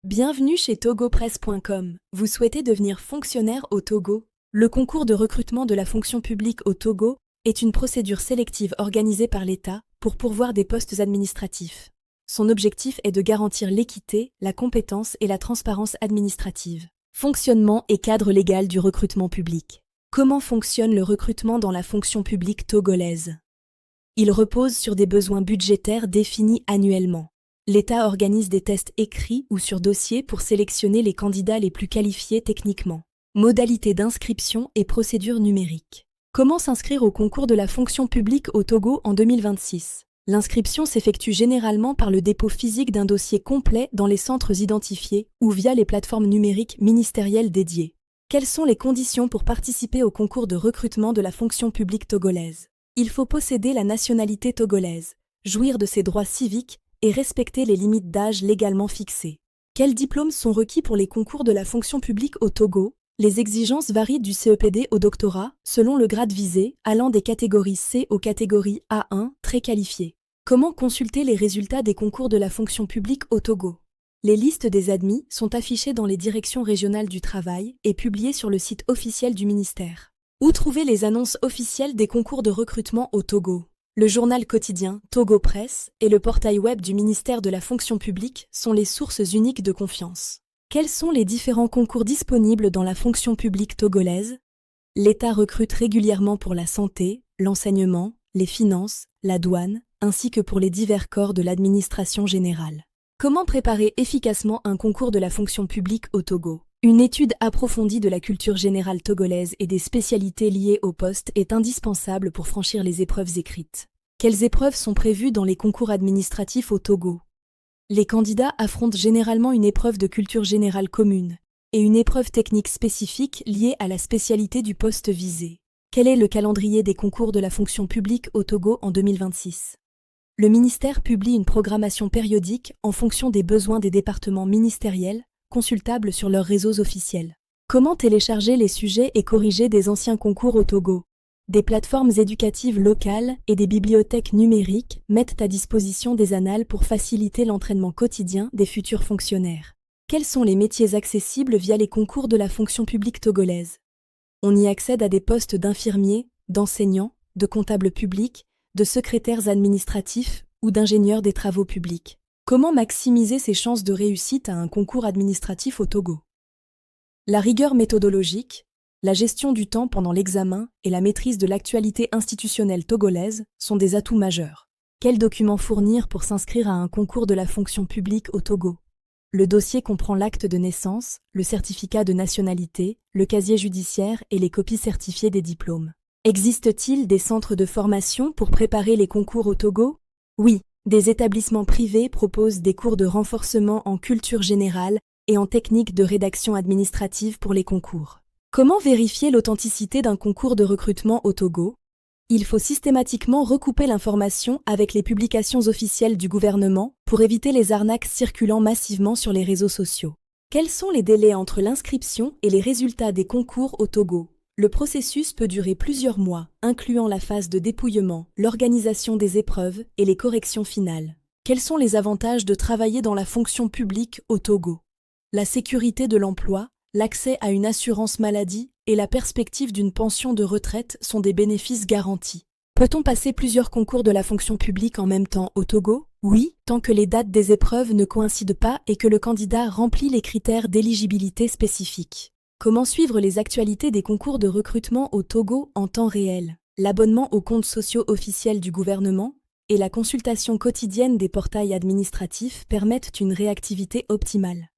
Bienvenue chez togopresse.com. Vous souhaitez devenir fonctionnaire au Togo? Le concours de recrutement de la fonction publique au Togo est une procédure sélective organisée par l'État pour pourvoir des postes administratifs. Son objectif est de garantir l'équité, la compétence et la transparence administrative. Fonctionnement et cadre légal du recrutement public. Comment fonctionne le recrutement dans la fonction publique togolaise? Il repose sur des besoins budgétaires définis annuellement. L'État organise des tests écrits ou sur dossier pour sélectionner les candidats les plus qualifiés techniquement. Modalités d'inscription et procédures numériques. Comment s'inscrire au concours de la fonction publique au Togo en 2026? L'inscription s'effectue généralement par le dépôt physique d'un dossier complet dans les centres identifiés ou via les plateformes numériques ministérielles dédiées. Quelles sont les conditions pour participer au concours de recrutement de la fonction publique togolaise? Il faut posséder la nationalité togolaise, jouir de ses droits civiques et respecter les limites d'âge légalement fixées. Quels diplômes sont requis pour les concours de la fonction publique au Togo? Les exigences varient du CEPD au doctorat, selon le grade visé, allant des catégories C aux catégories A1, très qualifiées. Comment consulter les résultats des concours de la fonction publique au Togo? Les listes des admis sont affichées dans les directions régionales du travail et publiées sur le site officiel du ministère. Où trouver les annonces officielles des concours de recrutement au Togo? Le journal quotidien Togo Presse et le portail web du ministère de la fonction publique sont les sources uniques de confiance. Quels sont les différents concours disponibles dans la fonction publique togolaise? L'État recrute régulièrement pour la santé, l'enseignement, les finances, la douane, ainsi que pour les divers corps de l'administration générale. Comment préparer efficacement un concours de la fonction publique au Togo? Une étude approfondie de la culture générale togolaise et des spécialités liées au poste est indispensable pour franchir les épreuves écrites. Quelles épreuves sont prévues dans les concours administratifs au Togo? Les candidats affrontent généralement une épreuve de culture générale commune et une épreuve technique spécifique liée à la spécialité du poste visé. Quel est le calendrier des concours de la fonction publique au Togo en 2026? Le ministère publie une programmation périodique en fonction des besoins des départements ministériels, consultables sur leurs réseaux officiels. Comment télécharger les sujets et corriger des anciens concours au Togo? Des plateformes éducatives locales et des bibliothèques numériques mettent à disposition des annales pour faciliter l'entraînement quotidien des futurs fonctionnaires. Quels sont les métiers accessibles via les concours de la fonction publique togolaise? On y accède à des postes d'infirmiers, d'enseignants, de comptables publics, de secrétaires administratifs ou d'ingénieurs des travaux publics. Comment maximiser ses chances de réussite à un concours administratif au Togo? La rigueur méthodologique, la gestion du temps pendant l'examen et la maîtrise de l'actualité institutionnelle togolaise sont des atouts majeurs. Quels documents fournir pour s'inscrire à un concours de la fonction publique au Togo? Le dossier comprend l'acte de naissance, le certificat de nationalité, le casier judiciaire et les copies certifiées des diplômes. Existe-t-il des centres de formation pour préparer les concours au Togo? Oui. Des établissements privés proposent des cours de renforcement en culture générale et en technique de rédaction administrative pour les concours. Comment vérifier l'authenticité d'un concours de recrutement au Togo? Il faut systématiquement recouper l'information avec les publications officielles du gouvernement pour éviter les arnaques circulant massivement sur les réseaux sociaux. Quels sont les délais entre l'inscription et les résultats des concours au Togo? Le processus peut durer plusieurs mois, incluant la phase de dépouillement, l'organisation des épreuves et les corrections finales. Quels sont les avantages de travailler dans la fonction publique au Togo? La sécurité de l'emploi, l'accès à une assurance maladie et la perspective d'une pension de retraite sont des bénéfices garantis. Peut-on passer plusieurs concours de la fonction publique en même temps au Togo? Oui, tant que les dates des épreuves ne coïncident pas et que le candidat remplit les critères d'éligibilité spécifiques. Comment suivre les actualités des concours de recrutement au Togo en temps réel? L'abonnement aux comptes sociaux officiels du gouvernement et la consultation quotidienne des portails administratifs permettent une réactivité optimale.